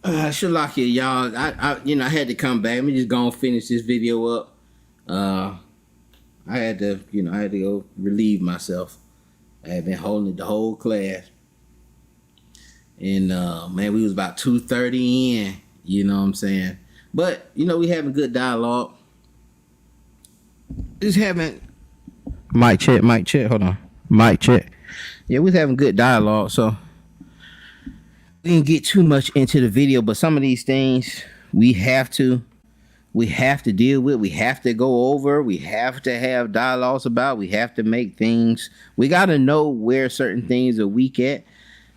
Shalakia, y'all. I had to come back. Let me just go and finish this video up. I had to, I had to go relieve myself. I had been holding it the whole class. And, man, we was about 2:30 in, you know what I'm saying? But, we having good dialogue. Just having... Mic check, hold on. Mic check. Yeah, we was having good dialogue, so... We didn't get too much into the video, but some of these things we have to deal with. We have to go over. We have to have dialogues about. We have to make things. We got to know where certain things are weak at,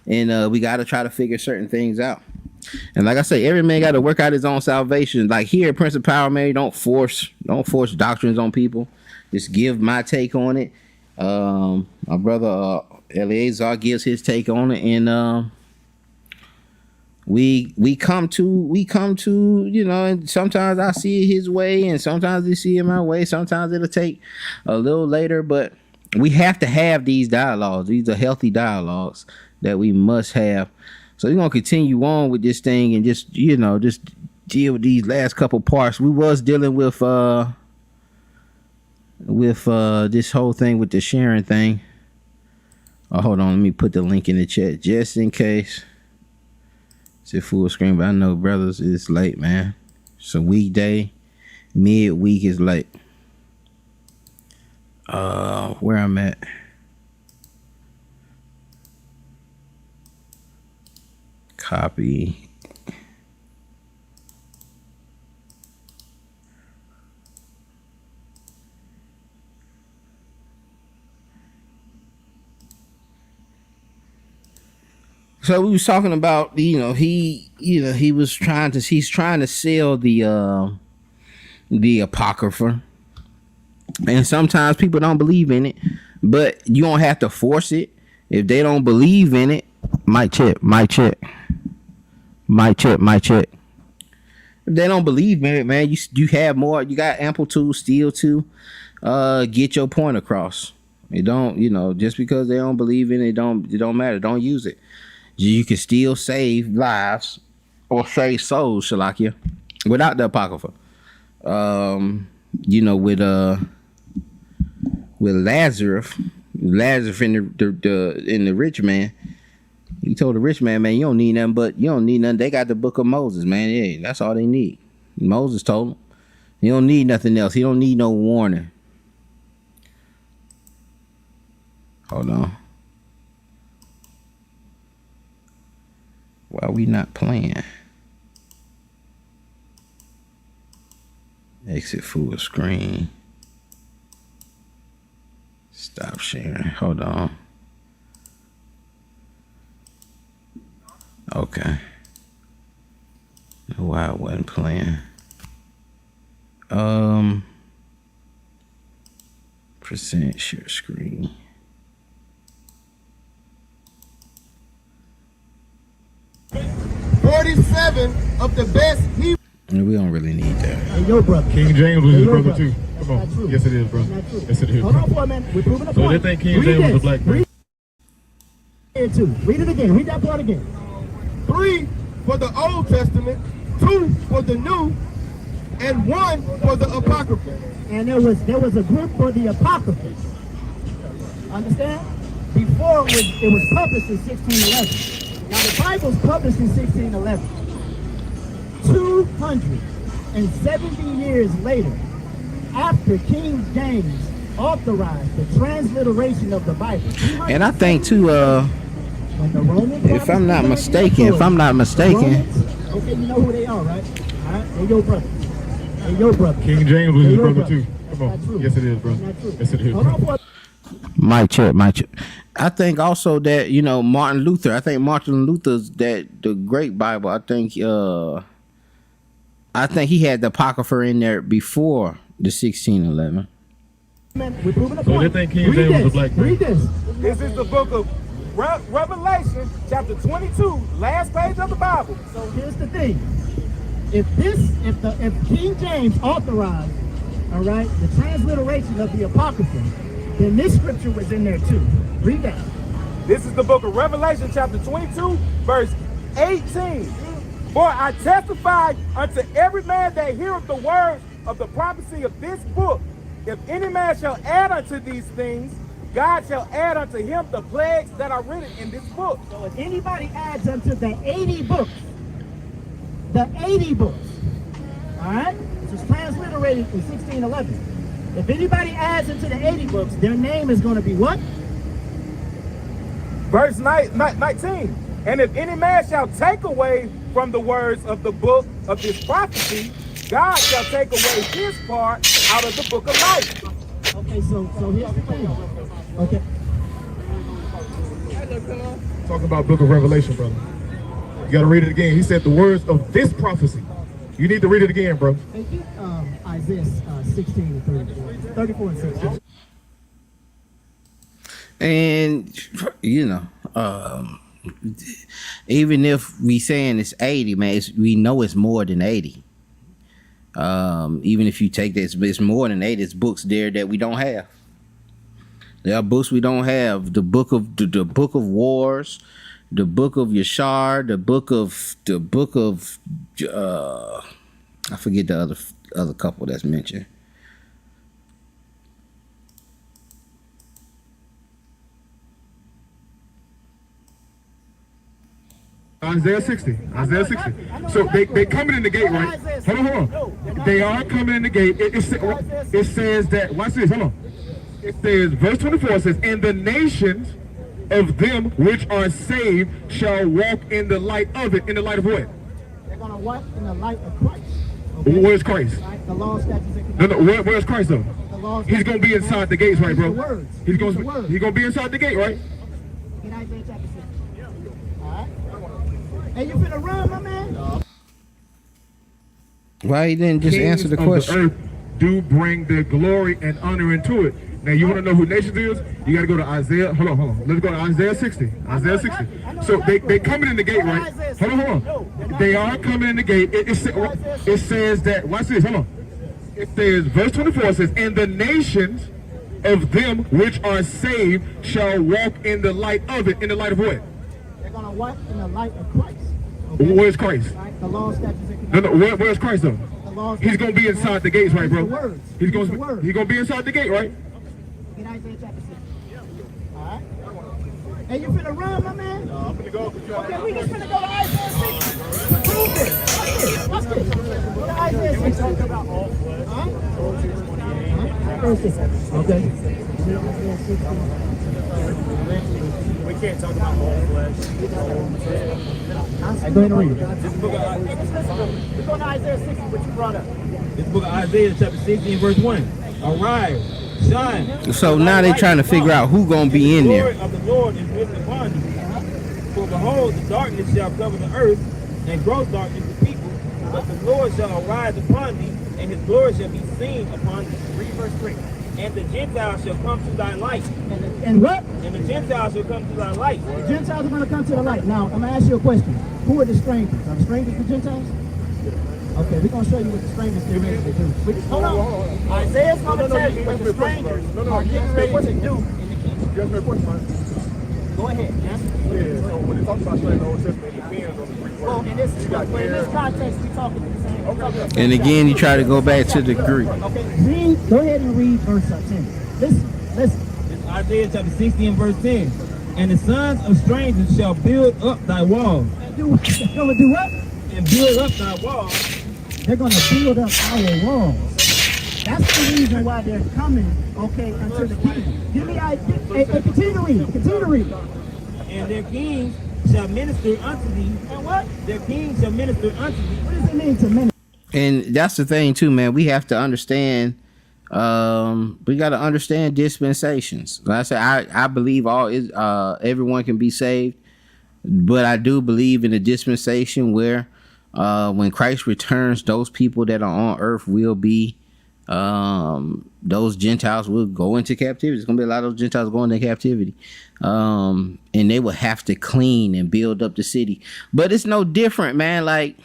and we got to try to figure certain things out. And like I say, every man got to work out his own salvation. Like here at Prince of Power, man, don't force doctrines on people. Just give my take on it. My brother Eleazar gives his take on it, and we come to, and sometimes I see it his way and sometimes they see it my way. Sometimes it'll take a little later, but we have to have these dialogues. These are healthy dialogues that we must have. So we're going to continue on with this thing and just deal with these last couple parts. We was dealing with this whole thing with the sharing thing. Oh, hold on. Let me put the link in the chat just in case. It's full screen, but I know, brothers, it's late, man. It's a weekday. Midweek is late. Where I'm at. Copy. So we was talking about, he's trying to sell the Apocrypha, and sometimes people don't believe in it, but you don't have to force it. If they don't believe in it, mic check. If they don't believe in it, man, you have more. You got ample tools still to get your point across. It don't, just because they don't believe in it, it don't matter. Don't use it. You can still save lives or save souls, Shalakia, without the Apocrypha. With Lazarus in the rich man, he told the rich man, you don't need nothing. They got the book of Moses, man. Yeah, that's all they need. Moses told him, you don't need nothing else. He don't need no warning. Hold on. Why are we not playing? Exit full screen. Stop sharing. Hold on. Okay. Know why I wasn't playing. Percent share screen. Seven of the best. We don't really need that. Hey, your brother. King James was his brother too. That's Come on. Yes, it is, bro. Yes, it is. Hold on for a minute. We're proving the So point. they think King James was a black man. Read it again. Read that part again. 3 for the Old Testament, 2 for the New, and 1 for the Apocrypha. And there was a group for the Apocrypha. Understand? Before it was published in 1611. Now the Bible's published in 1611. 270 years later, after King James authorized the transliteration of the Bible. And I think too, when the Roman if I'm not mistaken, Romans, okay, you know who they are, right? All right, they're your brother. They're your brother. King James was his your brother too. Come on. Yes, it is, bro. Yes, it is. Mic check. I think also that Martin Luther's that the great Bible. I think he had the Apocrypha in there before the 1611. So they think King James was a black man. Read this. This is the book of Revelation, chapter 22, last page of the Bible. So here's the thing: if King James authorized, all right, the transliteration of the Apocrypha, then this scripture was in there too. Read that. This is the book of Revelation, chapter 22, verse 18. For I testify unto every man that heareth the words of the prophecy of this book, if any man shall add unto these things, God shall add unto him the plagues that are written in this book. So if anybody adds unto the 80 books, all right, this is transliterated in 1611. If anybody adds into the 80 books, their name is going to be what? Verse 19. And if any man shall take away from the words of the book of this prophecy, God shall take away his part out of the book of life. Okay, so here's the thing. Okay. Talking about book of Revelation, brother. You got to read it again. He said the words of this prophecy. You need to read it again, bro. Thank you. Isaiah 16 and 34 and 16. And you know, even if we saying it's 80, man, we know it's more than 80. Even if you take this, it's more than 80. It's books there that we don't have. There are books we don't have. The book of Wars, the book of Yashar, the book of I forget the other couple that's mentioned. Isaiah 60. So they coming in the gate, right? Hold on. They are coming in the gate. It says that, watch this, hold on. It says, verse 24 says, and the nations of them which are saved shall walk in the light of it. In the light of what? They're going to walk in the light of Christ. Okay? Where's Christ? Right? The law, statutes, and commandments. No, where's Christ though? He's going to be inside the gates, right, bro? He's going to be inside the gate, right? In Isaiah chapter 6. All right? Hey, you finna run, my man? Why he didn't just answer the question? Kings of the earth do bring their glory and honor into it. Now, you want to know who nations is? You got to go to Isaiah. Hold on. Let's go to Isaiah 60. So they coming in the gate, right? Hold on. They are coming in the gate. It says that, watch this, hold on. It says, verse 24 says, and the nations of them which are saved shall walk in the light of it. In the light of what? They're going to walk in the light of Christ. Okay? Where's Christ? Right? The law, statutes, and commandments. No, where's Christ though? He's going to be inside the gates, right, bro? He's going to be inside the gate, right? In Isaiah chapter 6. All right? Hey, you finna run, my man? No, I'm finna go. Okay, we just finna go to Isaiah 6. Prove this. Watch this. Go to Isaiah 6. Can we talk about all flesh? Okay. We can't talk about all flesh. Hey, go ahead and read it. This book of We're going to Isaiah 6, what you brought up. This book of Isaiah chapter 60 verse 1. Arise, shine. So now they're trying to figure out who gonna be in there. The glory of the Lord is risen upon you. For behold, the darkness shall cover the earth, and gross darkness the people. But the Lord shall arise upon thee, and his glory shall be seen upon thee. Read verse 3. And the Gentiles shall come to thy light. And what? And the Gentiles shall come to thy light. The Gentiles are going to come to the light. Now, I'm going to ask you a question. Who are the strangers? Are the strangers the Gentiles? Okay, we're going to show you what the strangers are getting ready to do. Hold on. Isaiah's going to tell you what the strangers are getting ready to do in the kingdom. You asked me a question, man. Go ahead. Answer. Yeah, so when they talk about straight in the Old Testament, it depends on the Greek word. Well, in this context, we're talking the same. Okay. And again, you try to go back to the Greek. Okay, go ahead and read verse 10. Listen. It's Isaiah chapter 60 and verse 10. And the sons of strangers shall build up thy walls. They're going to do what? And build up thy walls. They're going to build up our walls. That's the reason why they're coming, okay, unto the kingdom. Give me, continue to read. And their kings shall minister unto thee. And what? Their kings shall minister unto thee. What does it mean to minister? And that's the thing too, man. We have to understand. We got to understand dispensations. Like I said, I believe everyone can be saved, but I do believe in a dispensation where when Christ returns, those people that are on earth will be those Gentiles will go into captivity. There's gonna be a lot of those Gentiles going into captivity, and they will have to clean and build up the city. But it's no different, man. Like,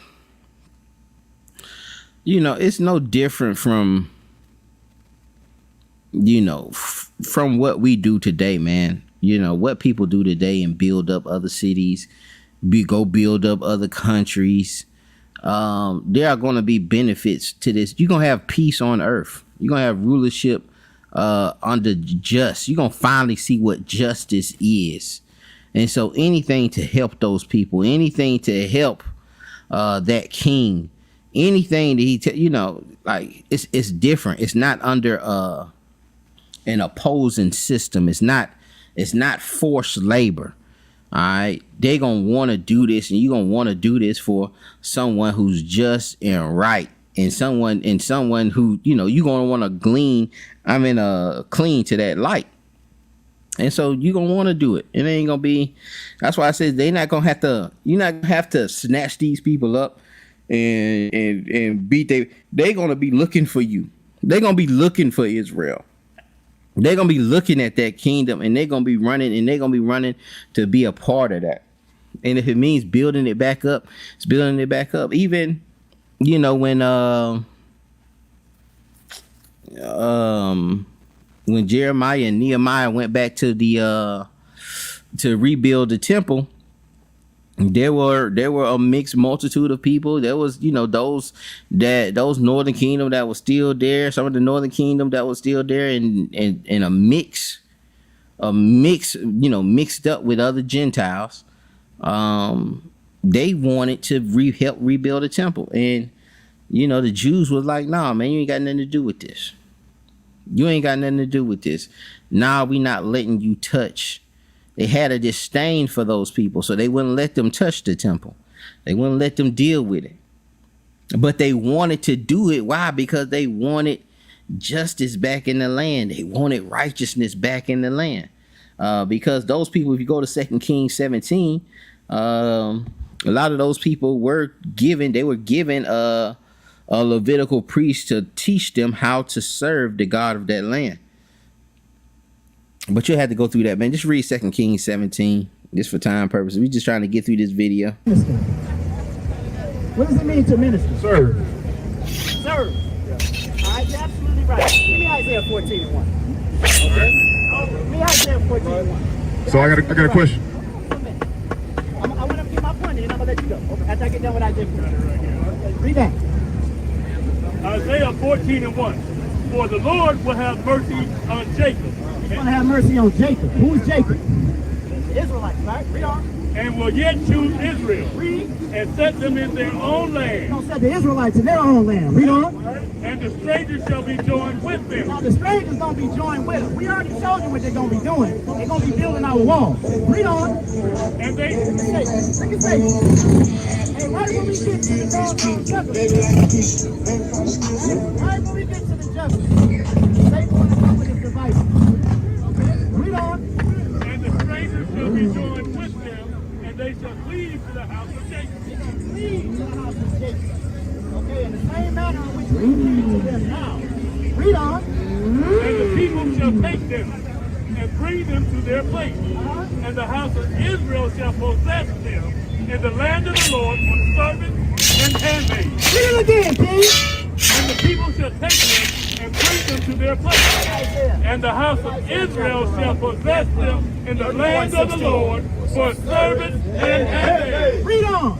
you know, it's no different from, you know, from what we do today, man. You know, what people do today and build up other cities, go build up other countries. there are going to be benefits to this. You're going to have peace on earth. You're going to have rulership under just. You're going to finally see what justice is. And so anything to help those people, anything to help that king, anything that like it's different. It's not under an opposing system. It's not forced labor. All right, they're gonna want to do this, and you're gonna want to do this for someone who's just and right, and someone who you're gonna want to cling to that light. And so you're gonna want to do it. It ain't gonna be. That's why I said they're not gonna have to. You're not gonna have to snatch these people up and beat they. They're gonna be looking for you. They're gonna be looking for Israel. They're going to be looking at that kingdom, and they're going to be running to be a part of that. And if it means building it back up, it's building it back up. Even, when Jeremiah and Nehemiah went back to to rebuild the temple, there were a mixed multitude of people. There was, those northern kingdom that was still there, some of the northern kingdom that was still there, and a mix, mixed up with other Gentiles. They wanted to help rebuild the temple, and the Jews was like, "Nah, man, you ain't got nothing to do with this. You ain't got nothing to do with this. Nah, we not letting you touch." They had a disdain for those people, so they wouldn't let them touch the temple. They wouldn't let them deal with it. But they wanted to do it. Why? Because they wanted justice back in the land. They wanted righteousness back in the land. Because those people, if you go to 2 Kings 17, a lot of those people were given a Levitical priest to teach them how to serve the God of that land. But you'll have to go through that, man. Just read 2 Kings 17, just for time purposes. We're just trying to get through this video. What does it mean to minister? Serve. Serve. All right, you're absolutely right. Give me Isaiah 14:1. Okay? Give me Isaiah 14:1. So I got a question. I want to get my point, and then I'm going to let you go. Okay, after I get done with Isaiah 14. Read that. Isaiah 14:1. For the Lord will have mercy on Jacob. He's going to have mercy on Jacob. Who's Jacob? The Israelites, right? Read on. And will yet choose Israel. Read. And set them in their own He's land. going to set the Israelites in their own land. Read on. And the strangers shall be joined with them. Now the strangers going to be joined with them. We already showed you what they're going to be doing. They're going to be building our walls. Read on. And they... Look at say. Hey, right when we get to the justice. Right when we get to the justice. They want to come with his devices. Read on. And the strangers shall be joined with them, and they shall cleave to the house of Jacob. Cleave to the house of Jacob. Okay, in the same manner in which we cleave to them now. Read on. And the people shall take them and bring them to their place. And the house of Israel shall possess them in the land of the Lord for servants and handmaids. Read it again, King. And the people shall take them and bring them to their place. And the house of Israel shall possess them in the land of the Lord for servants and handmaids. Read on.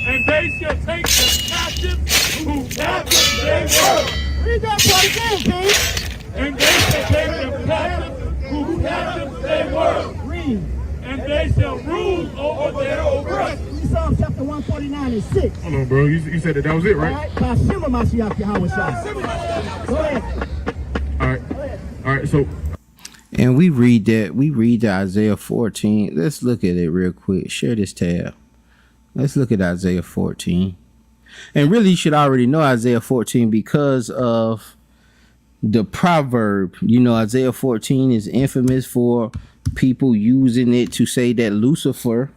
And they shall take them captive who captive they were. Read that part again, King. And they shall take them captive who captive they were. Read. And they shall rule over their oppressors. Psalm chapter 149:6. Hold on, bro. You said that was it, right? All right. Bashima Mashiach Yahweh Shai. Go ahead. All right. So. And we read the Isaiah 14. Let's look at it real quick. Share this tab. Let's look at Isaiah 14. And really, you should already know Isaiah 14 because of the proverb. Isaiah 14 is infamous for people using it to say that Lucifer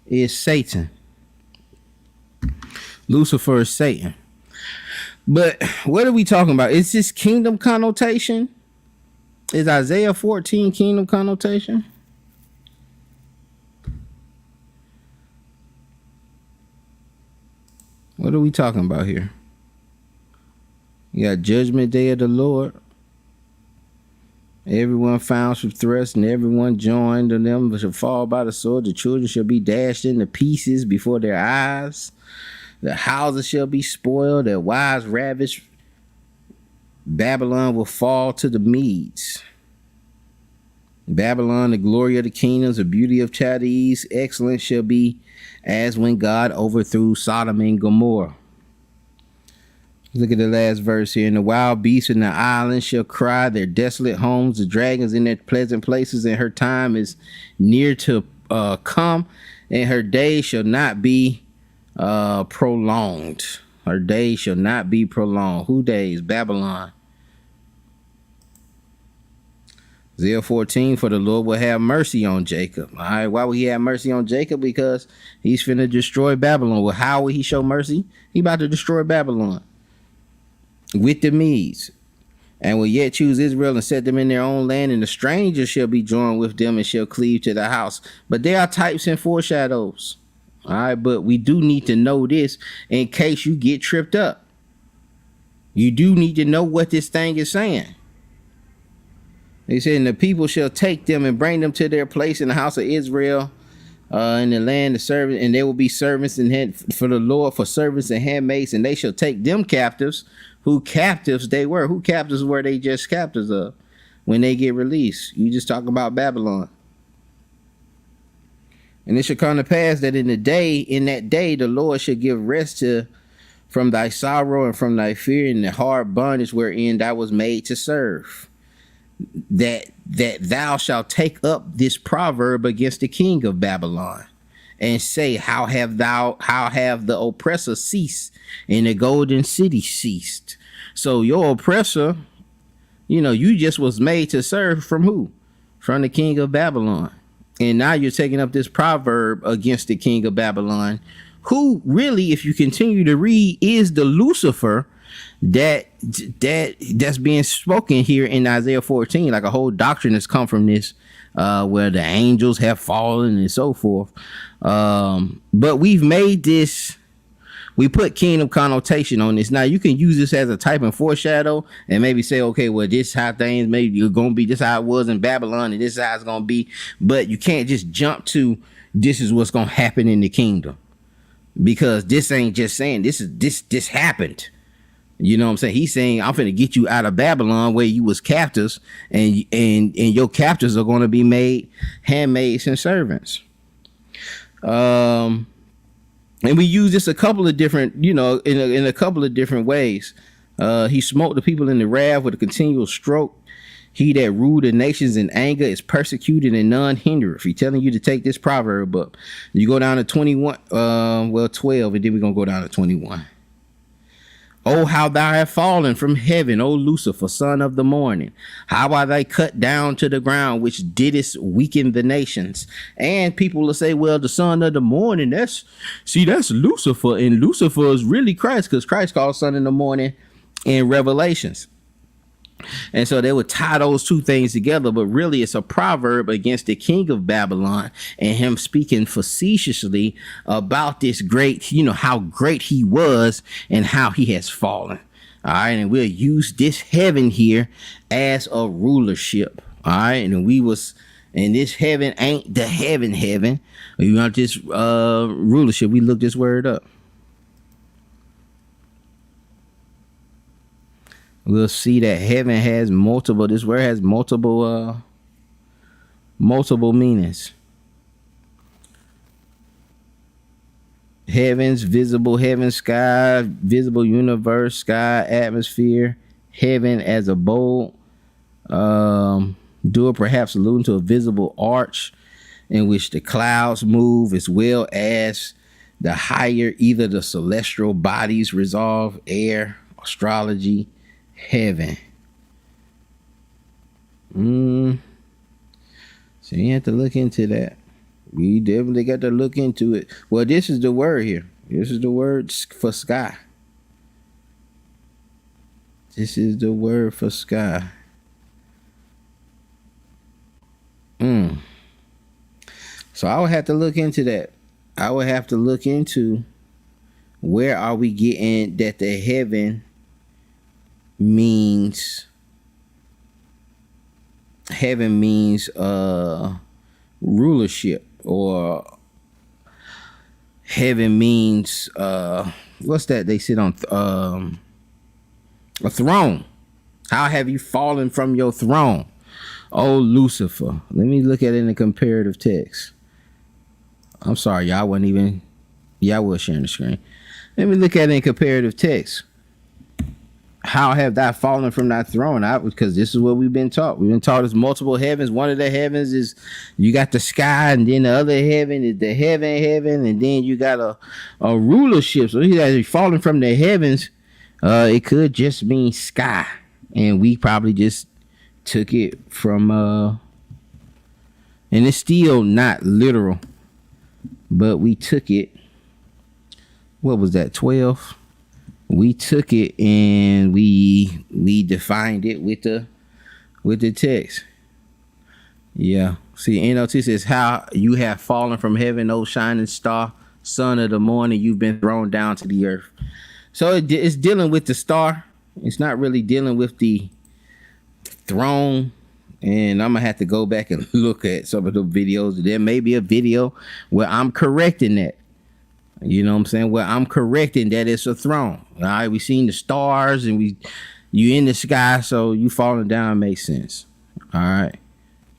is Satan. Lucifer is Satan. But what are we talking about? Is this kingdom connotation? Is Isaiah 14 kingdom connotation? What are we talking about here? You got judgment day of the Lord. Everyone found shall thrust, and everyone joined to them shall fall by the sword. The children shall be dashed into pieces before their eyes. The houses shall be spoiled, their wives ravished. Babylon will fall to the Medes. Babylon, the glory of the kingdoms, the beauty of Chaldees, excellence shall be as when God overthrew Sodom and Gomorrah. Look at the last verse here. And the wild beasts in the islands shall cry their desolate homes, the dragons in their pleasant places, and her time is near to come, and her days shall not be prolonged. Her days shall not be prolonged. Who days? Babylon. Isaiah 14, for the Lord will have mercy on Jacob. All right, why will he have mercy on Jacob? Because he's finna destroy Babylon. Well, how will he show mercy? He about to destroy Babylon with the Medes, and will yet choose Israel and set them in their own land, and the stranger shall be joined with them and shall cleave to the house. But they are types and foreshadows. All right, but we do need to know this in case you get tripped up. You do need to know what this thing is saying. He said, and the people shall take them and bring them to their place in the house of Israel, in the land of servants, and they will be servants for the Lord, for servants and handmaids, and they shall take them captives. Who captives they were? Who captives were they just captives of when they get released? You just talk about Babylon. And it shall come to pass that in that day, the Lord shall give rest from thy sorrow and from thy fear and the hard bondage wherein thou was made to serve. That thou shalt take up this proverb against the king of Babylon, and say, how have the oppressor ceased, and the golden city ceased. So your oppressor, you just was made to serve from who? From the king of Babylon. And now you're taking up this proverb against the king of Babylon, who really, if you continue to read, is the Lucifer that's being spoken here in Isaiah 14. Like a whole doctrine has come from this, where the angels have fallen and so forth. But we've made this, we put kingdom connotation on this. Now you can use this as a type and foreshadow and maybe say, okay, well, this is how things maybe you're going to be, this is how it was in Babylon, and this is how it's going to be. But you can't just jump to this is what's going to happen in the kingdom, because this ain't just saying this happened. You know what I'm saying? He's saying, I'm finna get you out of Babylon where you was captives, and your captives are going to be made handmaids and servants. And we use this a couple of different, in a couple of different ways. He smote the people in the wrath with a continual stroke. He that ruled the nations in anger is persecuted and none hindereth. He's telling you to take this proverb up. You go down to 21, 12, and then we're going to go down to 21. Oh, how thou art fallen from heaven, O Lucifer, son of the morning. How are they cut down to the ground, which didst weaken the nations? And people will say, well, the son of the morning, that's Lucifer. And Lucifer is really Christ, because Christ called son in the morning in Revelations. And so they would tie those two things together, but really it's a proverb against the king of Babylon and him speaking facetiously about this great, how great he was and how he has fallen. All right. And we'll use this heaven here as a rulership. All right. And this heaven ain't the heaven. You want this rulership. We look this word up. We'll see that heaven has multiple. This word has multiple meanings. Heavens, visible heaven, sky, visible universe, sky, atmosphere, heaven as a bowl. Door, perhaps alluding to a visible arch in which the clouds move, as well as the higher, either the celestial bodies resolve, air, astrology. Heaven. So you have to look into that. We definitely got to look into it. Well, this is the word here. This is the word for sky. This is the word for sky. So I would have to look into that. I would have to look into where are we getting that the heaven means rulership, or heaven means what's that? They sit on a throne. How have you fallen from your throne, oh Lucifer? Let me look at it in the comparative text. I'm sorry, y'all wasn't even. Yeah, I was sharing the screen. Let me look at it in comparative text. How have thou fallen from thy throne? Because this is what we've been taught. We've been taught there's multiple heavens. One of the heavens is you got the sky, and then the other heaven is the heaven, and then you got a rulership. So he's falling from the heavens. It could just mean sky, and we probably just took it from and it's still not literal, but we took it. What was that? 12. We took it and we defined it with the text. Yeah. See, NLT says, how you have fallen from heaven, O shining star, son of the morning, you've been thrown down to the earth. So it's dealing with the star. It's not really dealing with the throne. And I'm gonna have to go back and look at some of the videos. There may be a video where I'm correcting that. You know what I'm saying? Well, I'm correcting that it's a throne. All right, we seen the stars and you in the sky, so you falling down makes sense. All right,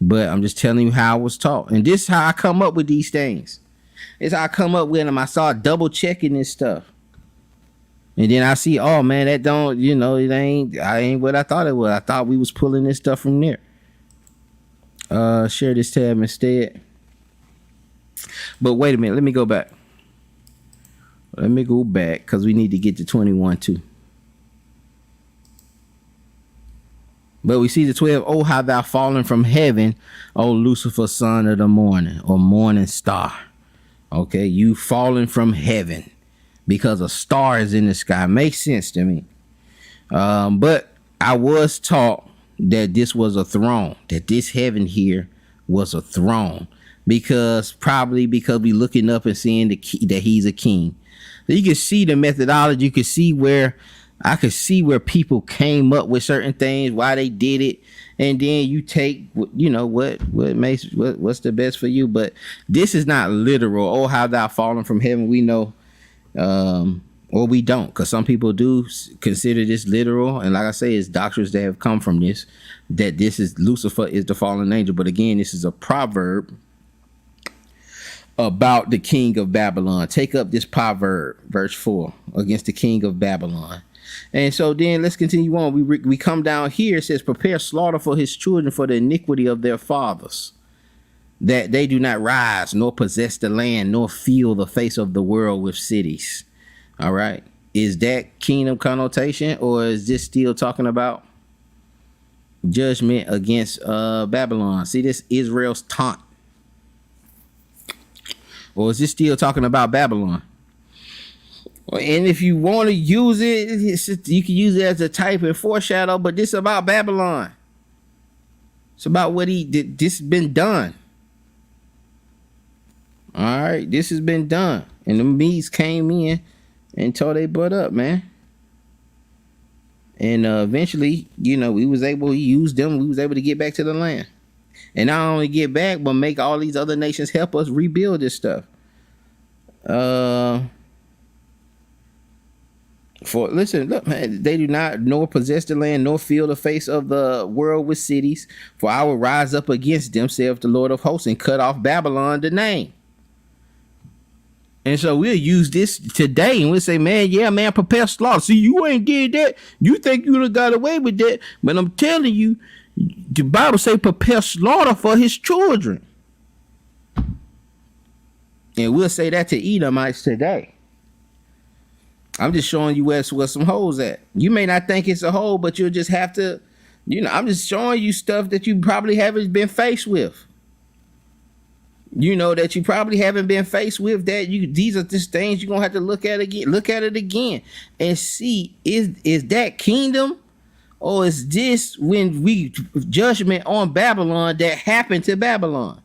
but I'm just telling you how I was taught, and this is how I come up with these things. It's how I come up with them. I start double checking this stuff, and then I see, oh man, that don't, I ain't what I thought it was. I thought we was pulling this stuff from there. Share this tab instead. But wait a minute, let me go back. Let me go back because we need to get to 21 too. But we see the 12. Oh, how thou fallen from heaven, O Lucifer, son of the morning, or morning star. Okay, you fallen from heaven because a star is in the sky. Makes sense to me. But I was taught that this was a throne, that this heaven here was a throne, because we looking up and seeing that he's a king. You can see the methodology. You can see where I could see where people came up with certain things, why they did it, and then you take, what's the best for you. But this is not literal. Oh, how thou fallen from heaven. We know, or we don't, because some people do consider this literal, and like I say, it's doctrines that have come from this, that this is Lucifer is the fallen angel. But again, this is a proverb about the king of Babylon. Take up this proverb, verse 4, against the king of Babylon. And so then let's continue on. We come down here. It says, prepare slaughter for his children for the iniquity of their fathers, that they do not rise, nor possess the land, nor fill the face of the world with cities. All right. Is that kingdom connotation, or is this still talking about judgment against Babylon? See, this Israel's taunt. Or is this still talking about Babylon? And if you want to use it, you can use it as a type and foreshadow, but this is about Babylon. It's about what he did. This has been done. All right, this has been done. And the Medes came in and tore their butt up, man. And eventually, we was able to use them. We was able to get back to the land. And not only get back, but make all these other nations help us rebuild this stuff. Look, man, they do not nor possess the land, nor fill the face of the world with cities. For I will rise up against them, saith the Lord of hosts, and cut off Babylon the name. And so we'll use this today, and we'll say, man, prepare slaughter. See, you ain't did that. You think you done got away with that, but I'm telling you, the Bible say prepare slaughter for his children. And we'll say that to Edomites today. I'm just showing you where some holes at. You may not think it's a hole, but you'll just have to, I'm just showing you stuff that you probably haven't been faced with. That you probably haven't been faced with, that these are just things you're going to have to look at it again and see, is that kingdom? Or is this when we judgment on Babylon that happened to Babylon?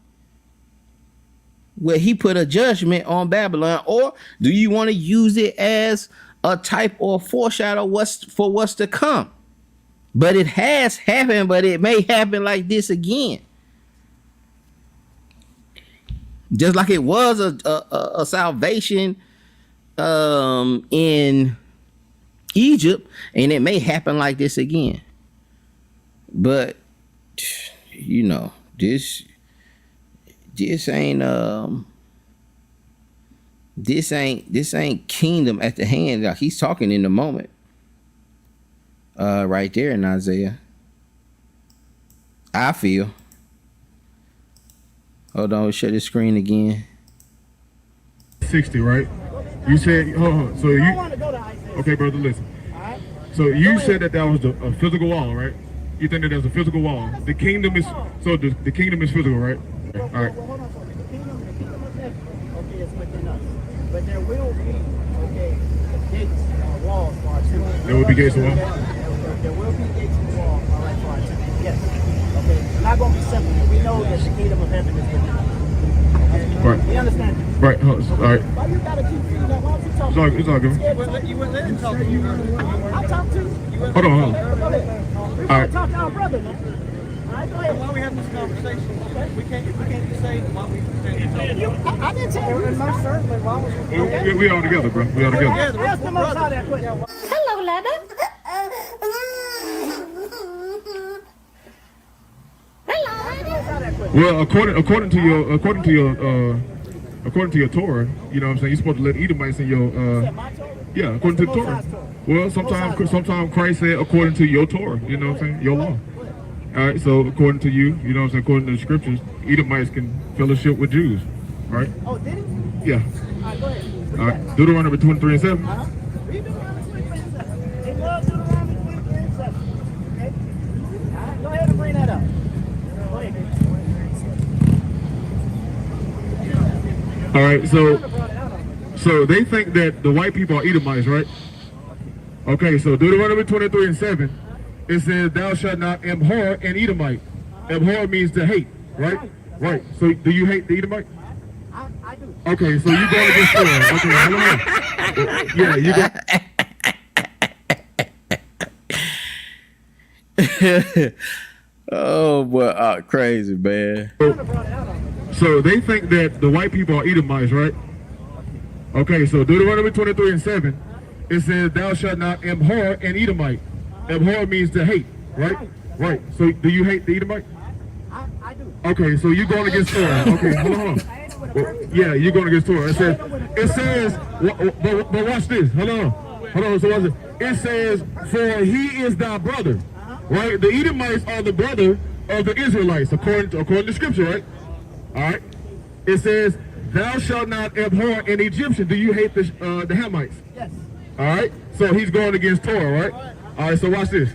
Where he put a judgment on Babylon? Or do you want to use it as a type or foreshadow what's to come? But it has happened, but it may happen like this again. Just like it was a salvation in Egypt, and it may happen like this again. But you know, this ain't kingdom at the hand. Like he's talking in the moment. Right there in Isaiah. I feel. Hold on, share this screen again. 60, right? You said, so you, okay, brother, listen. So you said that was a physical wall, right? You think that there's a physical wall. The kingdom is, so the kingdom is physical, right? All right. Well, hold on a second. The kingdom of heaven, okay, is within us. But there will be, okay, gates or walls for our children. There will be gates and walls? There will be gates and walls, all right, for our children. Yes. Okay, it's not going to be simple. We know that the kingdom of heaven is within us. Okay? Right. We understand that. Right, all right. Why you got to keep feeding that? Why don't you talk? It's all good. You wouldn't let him talk to you. I talk to you. Hold on. Go ahead. We All right. talk to our brother, man. All right, go ahead. Why are we having this conversation? Okay. We can't just say why we I didn't tell you. Most certainly. Why was We all together, bro. We all together. Ask the Most High that question. Hello, Ladder. Hello. Well, according to your Torah, you know what I'm saying, you're supposed to let Edomites in your yeah, according to the Torah. Well, sometimes Christ said according to your Torah, you know what I'm saying, your law. All right, so according to you, you know what I'm saying, according to the scriptures, Edomites can fellowship with Jews, right? Oh, did he? Yeah. All right, go ahead. All right, Deuteronomy 23 and 7. Read Deuteronomy 23 and 7. They love Deuteronomy 23 and 7. Okay? All right, go ahead and bring that up. Go ahead. All right, so they think that the white people are Edomites, right? Okay, so Deuteronomy 23 and 7, it says, "Thou shalt not abhor an Edomite." Abhor means to hate, right? Right. So do you hate the Edomite? I do. Okay, so you going against Torah. Okay, hold on. Yeah, you go. Oh boy, crazy, man. So they think that the white people are Edomites, right? Okay, so Deuteronomy 23 and 7, it says, "Thou shalt not abhor an Edomite." Abhor means to hate, right? Right. So do you hate the Edomite? I do. Okay, so you're going against Torah. Okay, hold on. Well, yeah, you're going against Torah. It says, but watch this. Hold on. So watch this. It says, "For he is thy brother," right? The Edomites are the brother of the Israelites, according to scripture, right? All right. It says, "Thou shalt not abhor an Egyptian." Do you hate the Hamites? Yes. All right. So he's going against Torah, right? All right. So watch this.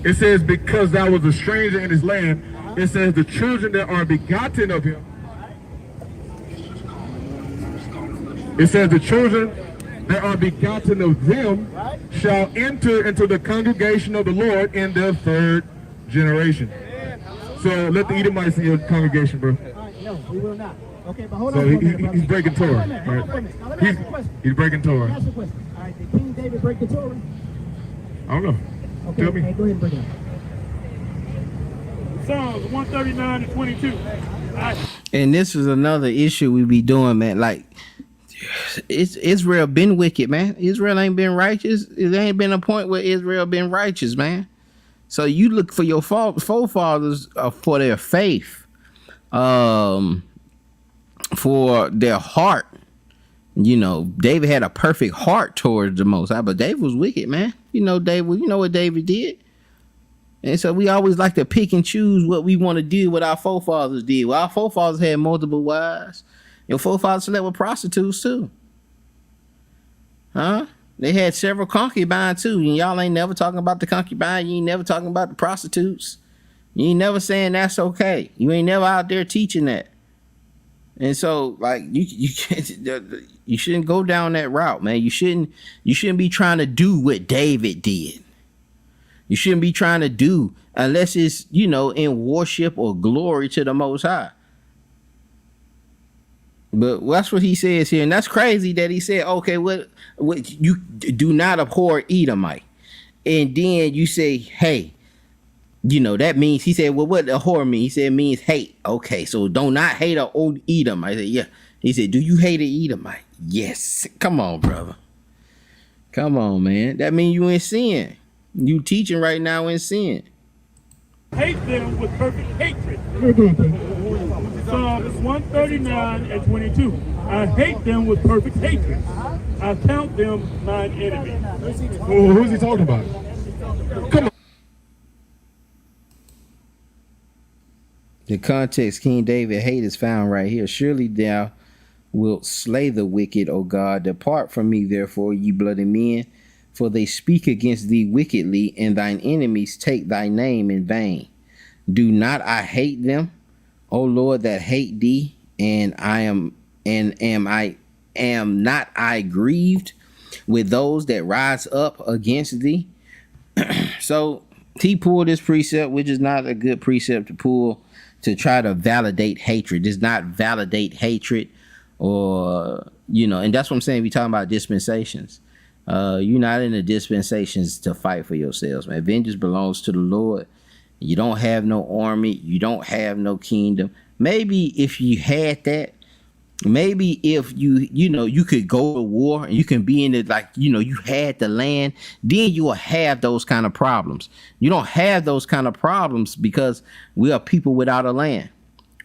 It says, "Because thou was a stranger in his land," it says, "the children that are begotten of him." It says, "The children that are begotten of them shall enter into the congregation of the Lord in their third generation." So let the Edomites in your congregation, bro. No, we will not. Okay, but hold So on. he's breaking Torah. Hold on for a minute. Now, let me ask you a question. He's breaking Let me Torah. ask you a question. All right, did King David break the Torah? I don't know. Okay, Tell me. okay, go ahead and bring it up. Psalms 139 and 22. And this is another issue we be doing, man. Like, Israel been wicked, man. Israel ain't been righteous. It ain't been a point where Israel been righteous, man. So you look for your forefathers for their faith, for their heart. You know, David had a perfect heart towards the Most High, but David was wicked, man. You know, David. You know what David did. And so we always like to pick and choose what we want to do, what our forefathers did. Well, our forefathers had multiple wives. Your forefathers slept with prostitutes too. Huh? They had several concubines too. And y'all ain't never talking about the concubine. You ain't never talking about the prostitutes. You ain't never saying that's okay. You ain't never out there teaching that. And so, like, you can't, you shouldn't go down that route, man. You shouldn't be trying to do what David did. You shouldn't be trying to do unless it's, you know, in worship or glory to the Most High. But that's what he says here, and that's crazy that he said, okay, what you do not abhor Edomite, and then you say, hey, you know, that means, he said, well, what the whore mean? He said it means hate. Okay, so don't not hate an old Edomite. I said, yeah. He said, do you hate an Edomite? Yes. Come on, brother. Come on, man. That means you in sin. You teaching right now in sin. Hate them with perfect hatred. Here again, King. Psalms 139 and 22. I hate them with perfect hatred. I count them mine enemy. Oh, who's he talking about? Come on. The context, King David hate is found right here. Surely thou wilt slay the wicked, O God. Depart from me, therefore, ye bloody men, for they speak against thee wickedly, and thine enemies take thy name in vain. Do not I hate them, O Lord, that hate thee, and am not I grieved with those that rise up against thee? So he pulled this precept, which is not a good precept to pull to try to validate hatred. Does not validate hatred, or, you know, and that's what I'm saying. We talking about dispensations. You're not in the dispensations to fight for yourselves, man. Vengeance belongs to the Lord. You don't have no army. You don't have no kingdom. Maybe if you had that, maybe if you could go to war and you can be in it, like, you had the land, then you will have those kind of problems. You don't have those kind of problems because we are people without a land.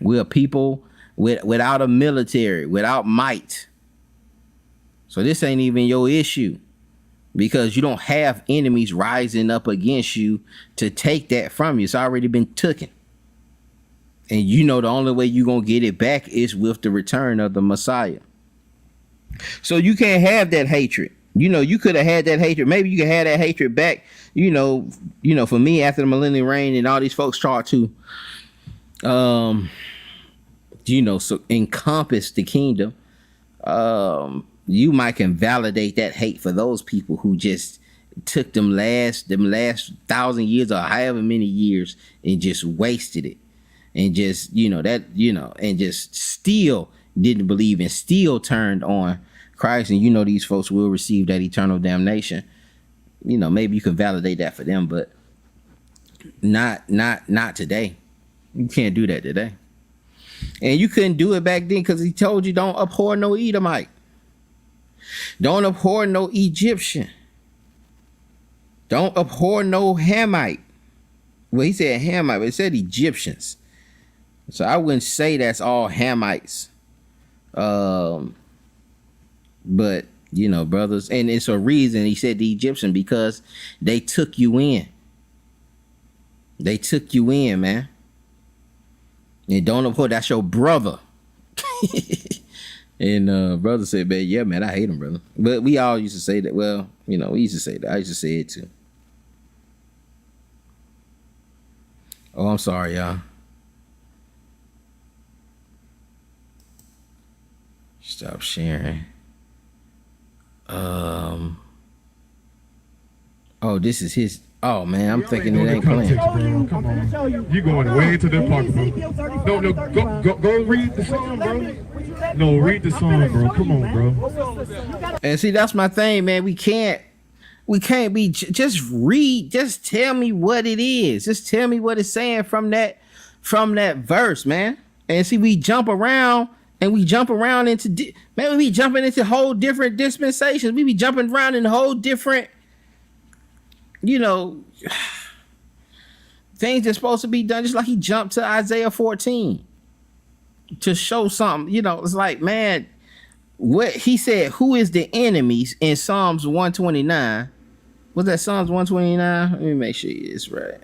We are people without a military, without might. So this ain't even your issue, because you don't have enemies rising up against you to take that from you. It's already been taken. And the only way you're going to get it back is with the return of the Messiah. So you can't have that hatred. You could have had that hatred. Maybe you could have that hatred back, for me, after the millennial reign and all these folks try to, so encompass the kingdom. You might can validate that hate for those people who just took them last 1,000 years or however many years and just wasted it. And just, and just still didn't believe and still turned on Christ. And these folks will receive that eternal damnation. Maybe you can validate that for them, but not today. You can't do that today. And you couldn't do it back then because he told you don't abhor no Edomite. Don't abhor no Egyptian. Don't abhor no Hamite. Well, he said Hamite, but it said Egyptians. So I wouldn't say that's all Hamites. But, brothers, and it's a reason he said the Egyptian, because they took you in. They took you in, man. And don't abhor, that's your brother. And brother said, man, yeah, man, I hate him, brother. But we all used to say that. Well, we used to say that. I used to say it too. Oh, I'm sorry, y'all. Stop sharing. Oh, this is his. Oh man, I'm thinking it ain't playing. Bro. Come on, you going way to the park, bro. No, go read the song, bro. No, read the song, bro. Come on, bro. And see, that's my thing, man. We can't be just read. Just tell me what it is. Just tell me what it's saying from that verse, man. And see, we jump around. And we jump around into, we be jumping into whole different dispensations. We be jumping around in whole different, things that's supposed to be done. Just like he jumped to Isaiah 14 to show something. It's like, man, what he said, who is the enemies in Psalms 129? Was that Psalms 129? Let me make sure it's right.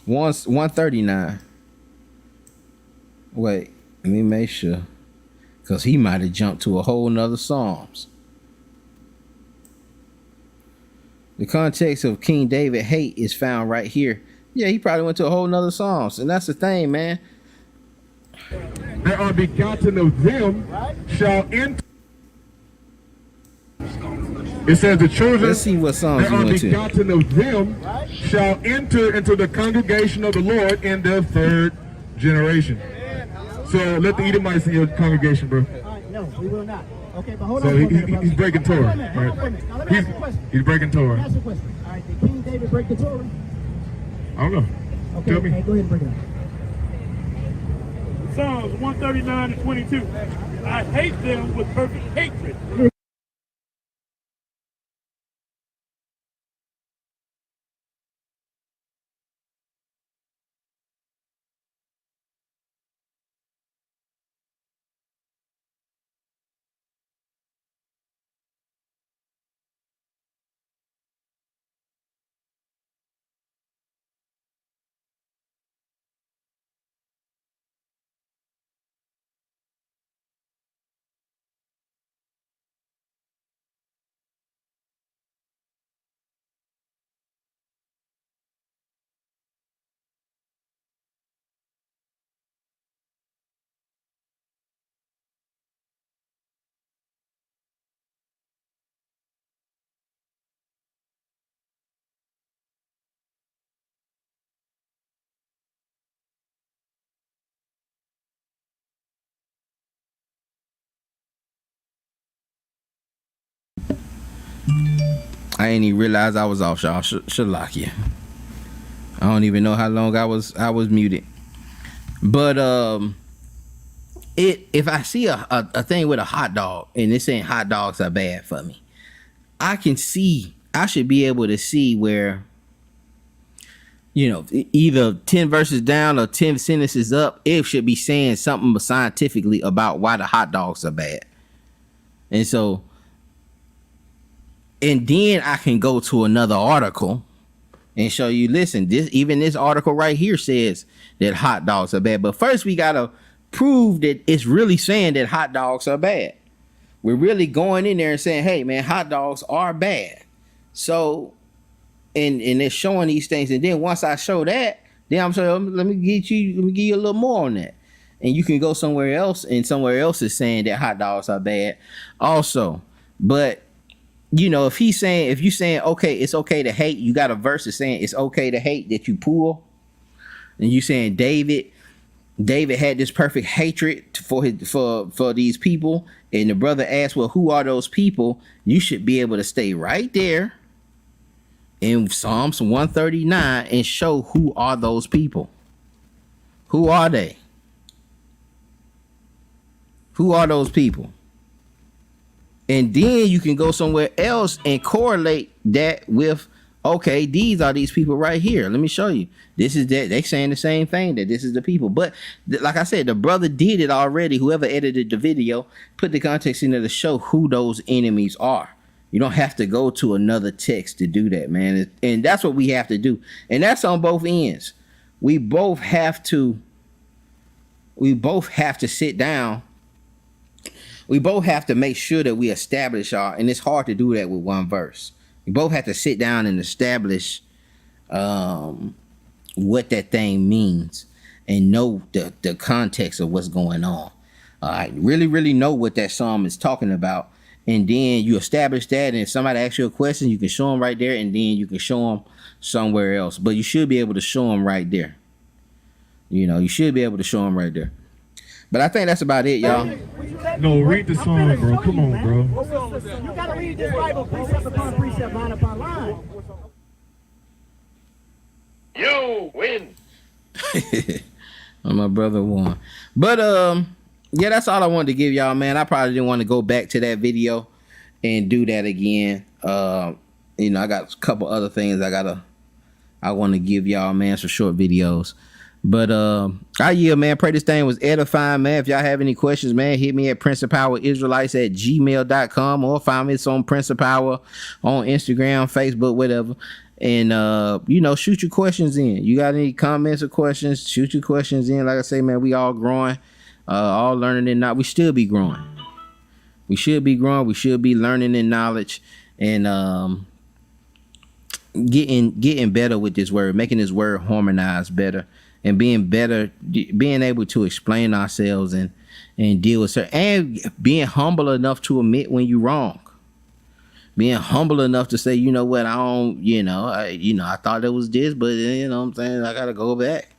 139. Wait, let me make sure, because he might have jumped to a whole nother Psalms. The context of King David hate is found right here. Yeah, he probably went to a whole nother Psalms, and that's the thing, man. There are begotten of them shall enter. It says the children. Let's see what Psalms there are went to. begotten of them shall enter into the congregation of the Lord in the third generation. So let the Edomites in your congregation, bro. No, we will not. Okay, but hold so on. He's breaking Torah. Right? He's breaking Torah. Ask a question. All right, the King David break the Torah? I don't know. Okay, Tell me. hey, go ahead and break it up. Psalms 139 and 22. I hate them with perfect hatred. I didn't even realize I was off, y'all. Shalakia. I don't even know how long I was muted. But if I see a thing with a hot dog and it's saying hot dogs are bad for me, I should be able to see where, you know, either 10 verses down or 10 sentences up, it should be saying something scientifically about why the hot dogs are bad. And so, and then I can go to another article and show you, listen, this article right here says that hot dogs are bad. But first we gotta prove that it's really saying that hot dogs are bad. We're really going in there and saying, hey man, hot dogs are bad. So, and it's showing these things. And then once I show that, then I'm saying, let me give you a little more on that. And you can go somewhere else, and somewhere else is saying that hot dogs are bad also. But you know, if you're saying, okay, it's okay to hate, you got a verse that's saying it's okay to hate that you pull, and you saying David had this perfect hatred for these people, and the brother asked, well, who are those people? You should be able to stay right there in Psalms 139 and show who are those people. Who are they? Who are those people? And then you can go somewhere else and correlate that with, okay, these are these people right here. Let me show you. This is that. They saying the same thing, that this is the people. But like I said, the brother did it already. Whoever edited the video put the context in there to show who those enemies are. You don't have to go to another text to do that, man. And that's what we have to do. And that's on both ends. We both have to sit down. We both have to make sure that we establish and it's hard to do that with one verse. We both have to sit down and establish what that thing means and know the context of what's going on. All right, really know what that psalm is talking about. And then you establish that, and if somebody asks you a question, you can show them right there, and then you can show them somewhere else. But you should be able to show them right there. You know, you should be able to show them right there. But I think that's about it, y'all. No, read the song, bro. Come on, bro. You gotta read this Bible precept upon precept, line upon line. You win. My brother won. But yeah, that's all I wanted to give y'all, man. I probably didn't want to go back to that video and do that again. You know, I got a couple other things I want to give y'all, man, some short videos. But I yield, man. Pray this thing was edifying, man. If y'all have any questions, man, hit me at princeofpowerisraelites@gmail.com or find me on Prince of Power on Instagram, Facebook, whatever. And you know, shoot your questions in. You got any comments or questions? Shoot your questions in. Like I say, man, we all growing, all learning and not. We still be growing. We should be growing. We should be learning in knowledge and getting better with this word, making this word harmonized better. And being able to explain ourselves and deal with certain, and being humble enough to admit when you're wrong. Being humble enough to say, you know what, I thought it was this, but you know what I'm saying, I gotta go back.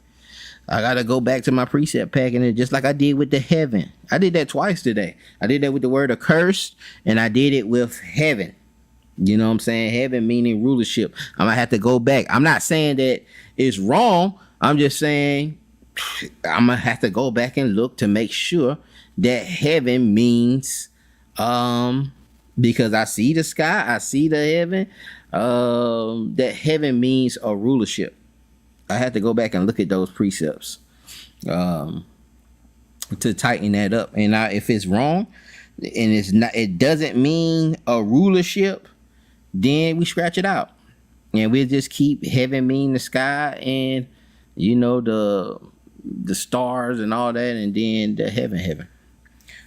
I gotta go back to my precept packing it, just like I did with the heaven. I did that twice today. I did that with the word accursed, and I did it with heaven. You know what I'm saying? Heaven meaning rulership. I'm gonna have to go back. I'm not saying that it's wrong. I'm just saying I'm gonna have to go back and look to make sure that heaven means because I see the sky, I see the heaven, that heaven means a rulership. I have to go back and look at those precepts to tighten that up. And if it's wrong and it doesn't mean a rulership, then we scratch it out and we'll just keep heaven mean the sky and the stars and all that, and then the heaven.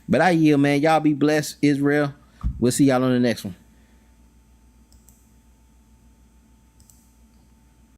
But I yield, man. Y'all be blessed, Israel. We'll see y'all on the next one.